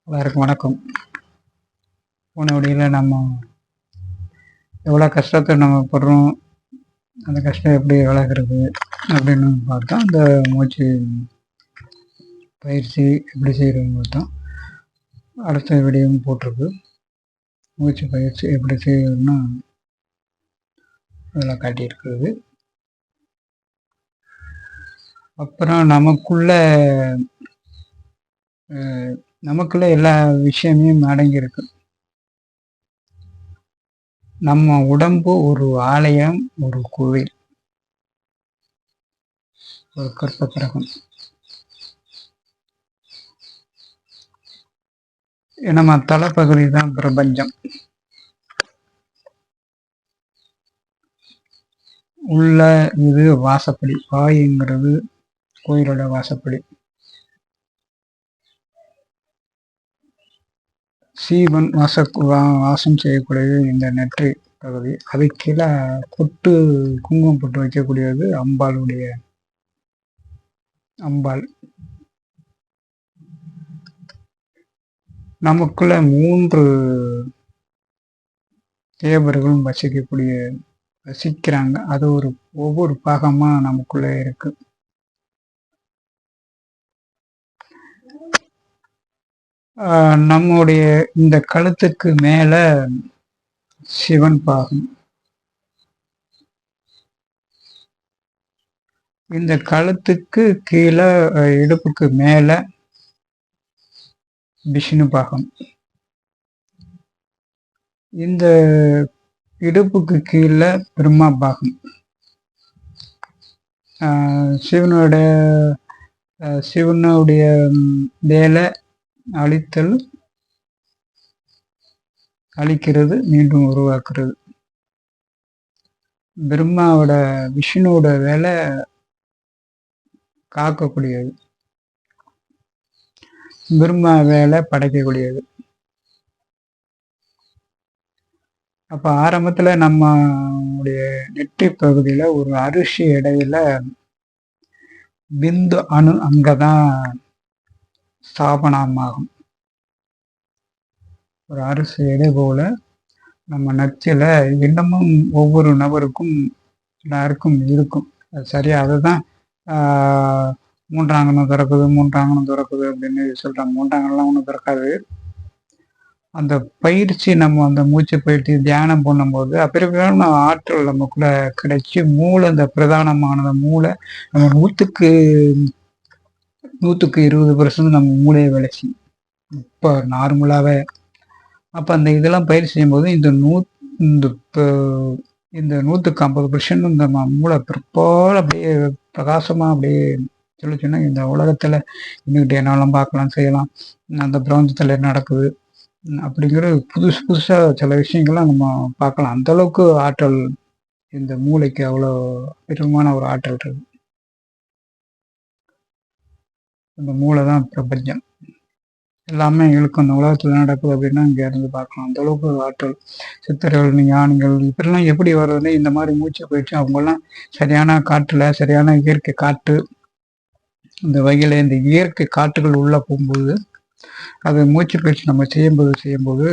எல்லாருக்கும் வணக்கம். போன வழியில் நம்ம எவ்வளோ கஷ்டத்தை நம்ம படுறோம், அந்த கஷ்டம் எப்படி விலகிறது அப்படின்னு பார்த்தோம். அந்த மூச்சு பயிற்சி எப்படி செய்கிறதுன்னு பார்த்தோம். அடுத்த வீடியோவும் போட்டிருக்கு. மூச்சு பயிற்சி எப்படி செய்யறதுன்னா அதெல்லாம் காட்டியிருக்கிறது. அப்புறம் நமக்குள்ள எல்லா விஷயமும் அடங்கியிருக்கு. நம்ம உடம்பு ஒரு ஆலயம், ஒரு கோவில், ஒரு கற்பகிரகம். நம்ம தலைப்பகுதி தான் பிரபஞ்சம். உள்ள இது வாசப்படி, வாயுங்கிறது கோயிலோட வாசப்படி. சீவன் வாசம் செய்யக்கூடியது இந்த நெற்றி பகுதி. அது கீழே பொட்டு, குங்குமம் போட்டு வைக்கக்கூடியது அம்பாள். நமக்குள்ள 3 தேவர்களும் வசிக்கிறாங்க. அது ஒவ்வொரு பாகமா நமக்குள்ள இருக்கு. நம்முடைய இந்த கழுத்துக்கு மேல சிவன் பாகம், இந்த கழுத்துக்கு கீழே இடுப்புக்கு மேல விஷ்ணு பாகம், இந்த இடுப்புக்கு கீழே பிரம்மா பாகம். சிவனுடைய வேலை அழிக்கிறது, மீண்டும் உருவாக்குறது. விஷ்ணுவோட வேலை காக்கக்கூடியது, பிரம்மா வேலை படைக்கக்கூடியது. அப்ப ஆரம்பத்துல நம்முடைய நெற்றி பகுதியில ஒரு அரிசி இடையில பிந்து அணு அங்கதான் ஸ்தாபனமாகும். ஒரு அரிசி எடை போல நம்ம நச்சில இன்னமும் ஒவ்வொரு நபருக்கும் எல்லாருக்கும் இருக்கும். அது சரியா, அதுதான் 3ஆங்கணம் திறக்குது அப்படின்னு சொல்றாங்க. 3ஆங்கணம்லாம் ஒன்றும் திறக்காது. அந்த பயிற்சி, நம்ம அந்த மூச்சு பயிற்சி தியானம் பண்ணும்போது அப்பிரமான ஆற்றல் நமக்குள்ள கிடைச்சி, மூளை, இந்த பிரதானமானத மூளை நம்ம 100% நம்ம மூளையை விளைச்சி இப்போ நார்மலாவே. அப்ப அந்த இதெல்லாம் பயிற்சி செய்யும்போது இந்த 150% இந்த மூளை பிற்பாடு அப்படியே பிரகாசமா அப்படியே சொல்லிச்சுன்னா, இந்த உலகத்துல இன்னைக்கிட்ட என்னாலும் பார்க்கலாம், செய்யலாம், அந்த பிரபஞ்சத்துல என்ன நடக்குது அப்படிங்கிற புதுசா சில விஷயங்கள்லாம் நம்ம பார்க்கலாம். அந்த அளவுக்கு ஆற்றல் இந்த மூளைக்கு, அவ்வளோ அற்புதமான ஒரு ஆற்றல் இருக்கு. இந்த மூளை தான் பிரபஞ்சம். எல்லாமே எங்களுக்கு அந்த உலகத்துல நடக்குது அப்படின்னா இங்க இருந்து பார்க்கலாம். அந்த அளவுக்கு ஆற்றல். சித்தர்கள், ஞானிகள் இப்படிலாம் எப்படி வர்றதுன்னு இந்த மாதிரி மூச்சு பயிற்சி, அவங்கெல்லாம் சரியான காற்றுல, சரியான இயற்கை காற்று, இந்த வகையில இந்த இயற்கை காற்றுகள் உள்ள போகும்போது, அது மூச்சு பயிற்சி நம்ம செய்யும்போது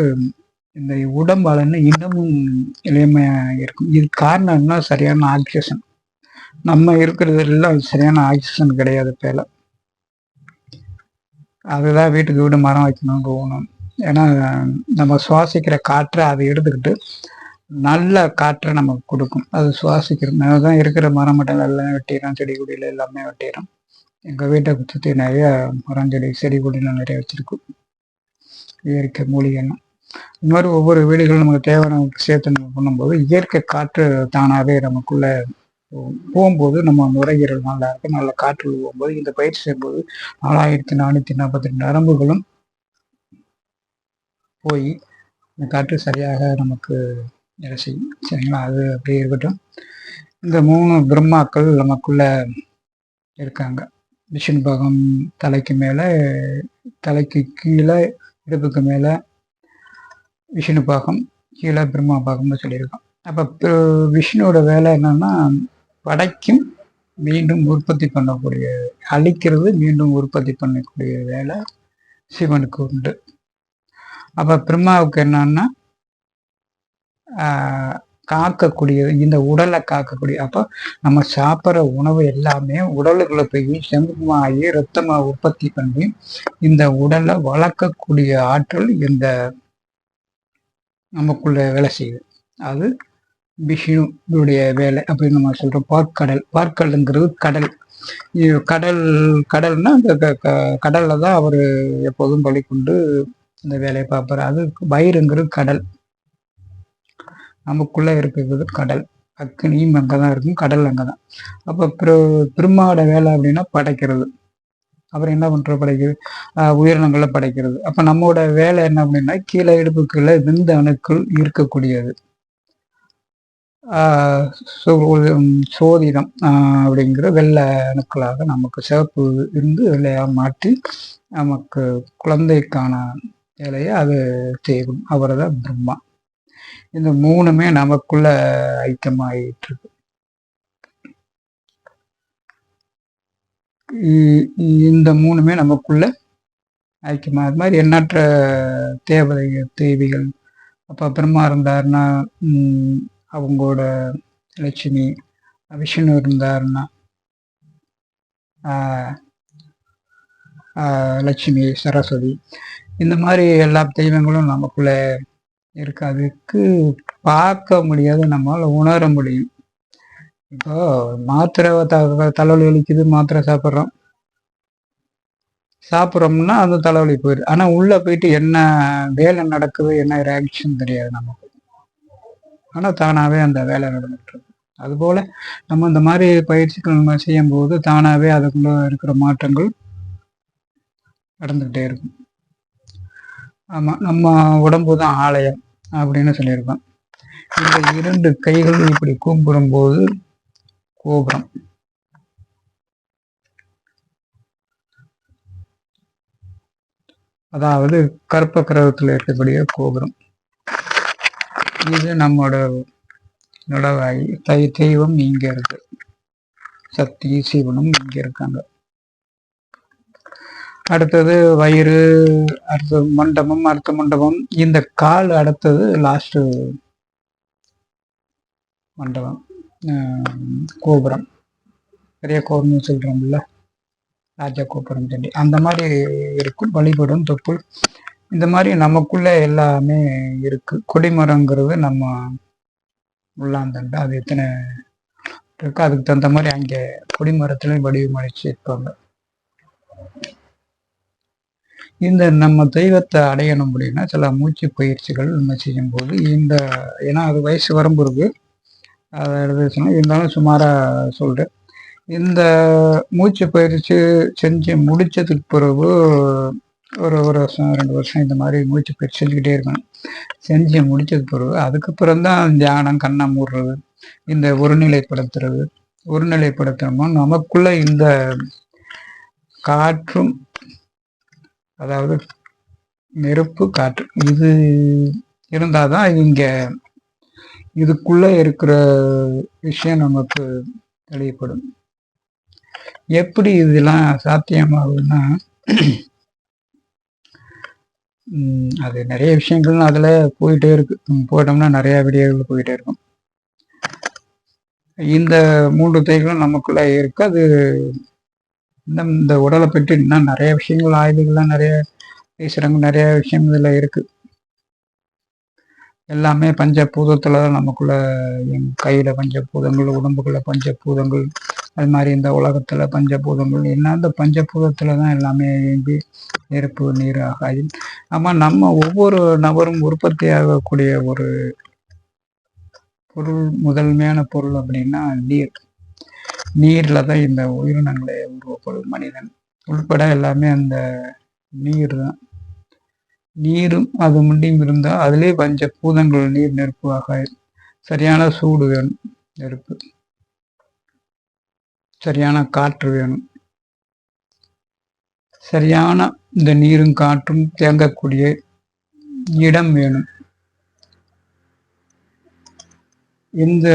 இந்த உடம்பால இன்னமும் எளிமையா இருக்கும். இது காரணம்னா சரியான ஆக்சிஜன். நம்ம இருக்கிறது எல்லாம் சரியான ஆக்சிஜன் கிடையாது. பேல அதுதான் வீட்டுக்கு வீடு மரம் வைக்கணும் போகணும். ஏன்னா நம்ம சுவாசிக்கிற காற்றை அதை எடுத்துக்கிட்டு நல்ல காற்றை நமக்கு கொடுக்கும். அது சுவாசிக்கிறோம். அதுதான் இருக்கிற மரம் மட்டும் எல்லாம் வெட்டிடும், செடி கொடியில எல்லாமே வெட்டிடும். எங்க வீட்டை சுற்றி நிறைய மரம், செடி கொடிலாம் நிறைய வச்சிருக்கும், இயற்கை மூலிகைலாம். இந்த மாதிரி ஒவ்வொரு வீடுகளும் நமக்கு தேவையான விஷயத்தை நம்ம பண்ணும்போது இயற்கை காற்று தானாகவே நமக்குள்ள போகும்போது நம்ம நுரையீரல் நல்லா இருக்கும். நல்ல காற்று போகும்போது இந்த பயிற்சி செய்யும்போது 4442 நரம்புகளும் போய் இந்த காற்று சரியாக நமக்கு வேலை செய்யும். சரிங்களா? அது அப்படியே இருக்கட்டும். இந்த 3 பிரம்மாக்கள் நமக்குள்ள இருக்காங்க. விஷ்ணு பாகம் தலைக்கு மேலே, தலைக்கு கீழே இடுப்புக்கு மேலே விஷ்ணு பாகம், கீழே பிரம்மா பாகம்னு சொல்லியிருக்கோம். அப்போ விஷ்ணுவோட வேலை என்னன்னா, படைக்கும், மீண்டும் உற்பத்தி பண்ணக்கூடிய, அழிக்கிறது, மீண்டும் உற்பத்தி பண்ணக்கூடிய வேலை சிவனுக்கு உண்டு. அப்ப பிரம்மாவுக்கு என்னன்னா காக்கக்கூடியது, இந்த உடலை காக்கக்கூடிய. அப்போ நம்ம சாப்பிட்ற உணவு எல்லாமே உடலுக்குள்ள போய் செம்பமாகி ரத்தமாக உற்பத்தி பண்ணி இந்த உடலை வளர்க்கக்கூடிய ஆற்றல் இந்த நமக்குள்ள வேலை செய்யுது. அது விஷ்ணுடைய வேலை அப்படின்னு நம்ம சொல்றோம். பார்க்கடலுங்கிறது கடல். கடல்னா அந்த கடல்ல தான் அவர் எப்போதும் பலி கொண்டு இந்த வேலையை பார்ப்பாரு. அது வயிறுங்கிறது கடல். நமக்குள்ள இருக்கிறது கடல். அக்னியும் அங்கதான் இருக்கும், கடல் அங்கதான். அப்ப பிரம்மாவோட வேலை அப்படின்னா படைக்கிறது. அப்புறம் என்ன பண்ற, படைக்கிறது, உயிரினங்களை படைக்கிறது. அப்ப நம்மளோட வேலை என்ன அப்படின்னா கீழே இடுப்புக்குள்ள விந்து அணுக்கள் இருக்கக்கூடியது. சோதிடம் அப்படிங்கிற வெள்ளை அணுக்களாக நமக்கு சிவப்பு இருந்து வெள்ளையா மாற்றி நமக்கு குழந்தைக்கான வேலையை அது செய்யும். அவரை தான் பிரம்மா. இந்த மூணுமே நமக்குள்ள ஐக்கியமாயிட்டு இருக்கு. இந்த மூணுமே நமக்குள்ள ஐக்கியமா. அது மாதிரி எண்ணற்ற தேவிகள். அப்ப பிரம்மா இருந்தாருன்னா அவங்களோட லட்சுமி, விஷ்ணு இருந்தாருன்னா லட்சுமி, சரஸ்வதி, இந்த மாதிரி எல்லா தெய்வங்களும் நமக்குள்ள இருக்கு. அதுக்கு பார்க்க முடியாது, நம்மளால உணர முடியும். இப்போ மாத்திரை தலைவலி வலிக்குது, மாத்திரை சாப்பிட்றோம்னா அந்த தலைவலி போயிடுது. ஆனா உள்ள போயிட்டு என்ன வேலை நடக்குது, என்ன ரியாக்ஷன் தெரியாது நமக்கு. ஆனா தானாவே அந்த வேலை நடந்துட்டு இருக்கு. அதுபோல நம்ம இந்த மாதிரி பயிற்சிகள் நம்ம செய்யும் போது தானாவே அதுக்குள்ள இருக்கிற மாற்றங்கள் நடந்துகிட்டே இருக்கும். ஆமா, நம்ம உடம்பு தான் ஆலயம் அப்படின்னு சொல்லியிருக்கோம். இந்த 2 கைகள் இப்படி கும்பிடும் போது கோபுரம், அதாவது கற்ப கிரகத்தில் இருக்கக்கூடிய கோபுரம். இது நம்மளோட நுழைவாய். தெய்வம் இங்க இருக்கு, சக்தி சிவனும் இங்க இருக்காங்க. அடுத்தது வயிறு, அடுத்தது மண்டபம், அடுத்த மண்டபம், இந்த கால் அடுத்தது லாஸ்ட் மண்டபம், கோபுரம். பெரிய கோபுரம் சொல்றோம்ல, ராஜா கோபுரம் சொல்லி அந்த மாதிரி இருக்கும். வழிபடும் தொப்புள், இந்த மாதிரி நமக்குள்ள எல்லாமே இருக்கு. கொடிமரங்கிறது நம்ம உள்ளாந்தண்டை, அது எத்தனை இருக்கு, அதுக்கு தகுந்த மாதிரி அங்கே கொடிமரத்துலையும் வடிவமைச்சு இருப்பாங்க. இந்த நம்ம தெய்வத்தை அடையணும் அப்படின்னா சில மூச்சு பயிற்சிகள் நம்ம செய்யும் போது இந்த, ஏன்னா அது வயசு வரம்பு இருக்கு, அதை எழுத இருந்தாலும் சுமாராக சொல்கிறேன். இந்த மூச்சு பயிற்சி செஞ்சு முடிச்சதுக்கு பிறகு ஒரு வருஷம் 2 வருஷம் இந்த மாதிரி மூச்சு பயிற்சி செஞ்சுக்கிட்டே இருக்கணும். செஞ்சு முடிச்சதுக்கு பிறகு அதுக்கப்புறம் தான் தியானம், கண்ணை மூடுறது, இந்த ஒருநிலைப்படுத்துறது. ஒருநிலைப்படுத்தணுமா நமக்குள்ள இந்த காற்றும், அதாவது நெருப்பு, காற்று, இது இருந்தாதான் இங்க இதுக்குள்ள இருக்கிற விஷயம் நமக்கு தெளிவுபடும். எப்படி இதெல்லாம் சாத்தியமாகுதுன்னா அது நிறைய விஷயங்கள் அதுல போயிட்டே இருக்கு. போயிட்டோம்னா நிறைய வீடியோகள் போயிட்டே இருக்கும். இந்த 3 தைகளும் நமக்குள்ள இருக்கு. அது இந்த உடலை பற்றி இன்னும் நிறைய விஷயங்கள், ஆய்வுகள்லாம் நிறைய பேசுறாங்க. நிறைய விஷயம் இதுல இருக்கு. எல்லாமே பஞ்சபூதத்துல தான் நமக்குள்ள, கையில பஞ்சபூதங்கள், உடம்புக்குள்ள பஞ்சபூதங்கள், அது மாதிரி இந்த உலகத்துல பஞ்சபூதங்கள், என்ன அந்த பஞ்சபூதத்துல தான் எல்லாமே இயங்கி நெருப்பு, நீர், ஆகாயம். ஆமா, நம்ம ஒவ்வொரு நபரும் உற்பத்தி ஆகக்கூடிய ஒரு பொருள், முதன்மையான பொருள் அப்படின்னா நீர். நீர்ல தான் இந்த உயிரினங்களே உருவப்படும். மனிதன் உள்பட எல்லாமே அந்த நீர் தான். நீரும் அது முடியும் இருந்தா அதுலேயே பஞ்ச பூதங்கள், நீர், நெருப்பு, ஆகாயம். சரியான சூடு வேணும், நெருப்பு. சரியான காற்று வேணும். சரியான இந்த நீரும் காற்றும் தேங்கக்கூடிய இடம் வேணும். இந்த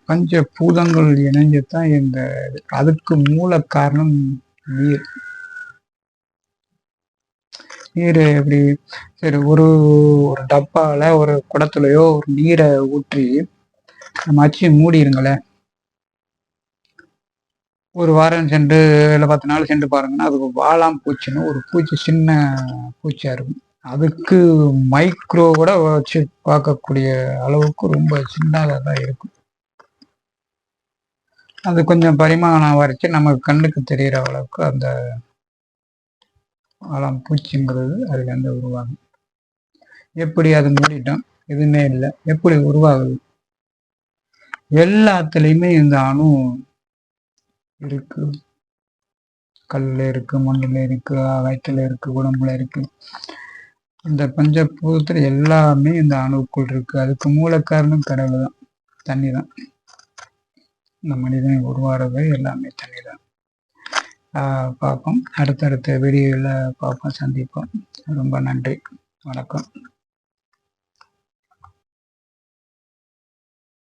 பஞ்ச பூதங்கள் இணைஞ்சத்தான் இந்த, அதுக்கு மூல காரணம் நீர். நீர் எப்படி சரி ஒரு ஒரு டப்பாவில் ஒரு குடத்துலையோ ஒரு நீரை ஊற்றி நம்ம அச்சு மூடிருங்களேன். ஒரு வாரம் சென்று இல்லை 10 நாள் சென்று பாருங்கன்னா அதுக்கு வாழாம் பூச்சின்னு ஒரு பூச்சி, சின்ன பூச்சியாக இருக்கும். அதுக்கு மைக்ரோ கூட வச்சு பார்க்கக்கூடிய அளவுக்கு ரொம்ப சின்னதாக தான் இருக்கும். அது கொஞ்சம் பரிமாணம் வரைக்கும் நமக்கு கண்ணுக்கு தெரிகிற அளவுக்கு அந்த வாழாம் பூச்சிங்கிறது அதுலேருந்து உருவாகும். எப்படி அது மூடிட்டோம், எதுவுமே இல்லை, எப்படி உருவாகுது? எல்லாத்துலேயுமே இந்த அணு இருக்கு. கல்ல இருக்கு, மண்ணில் இருக்கு, வயிற்றுல இருக்கு, உடம்புல இருக்கு. இந்த பஞ்சபூதத்துல எல்லாமே இந்த அணுக்குள் இருக்கு. அதுக்கு மூல காரணம் கடவுள் தான், தண்ணி தான். இந்த மனிதனை உருவாடுறது எல்லாமே தண்ணி தான். பார்ப்போம், அடுத்தடுத்த வீடியோவில் பார்ப்போம், சந்திப்போம். ரொம்ப நன்றி, வணக்கம்.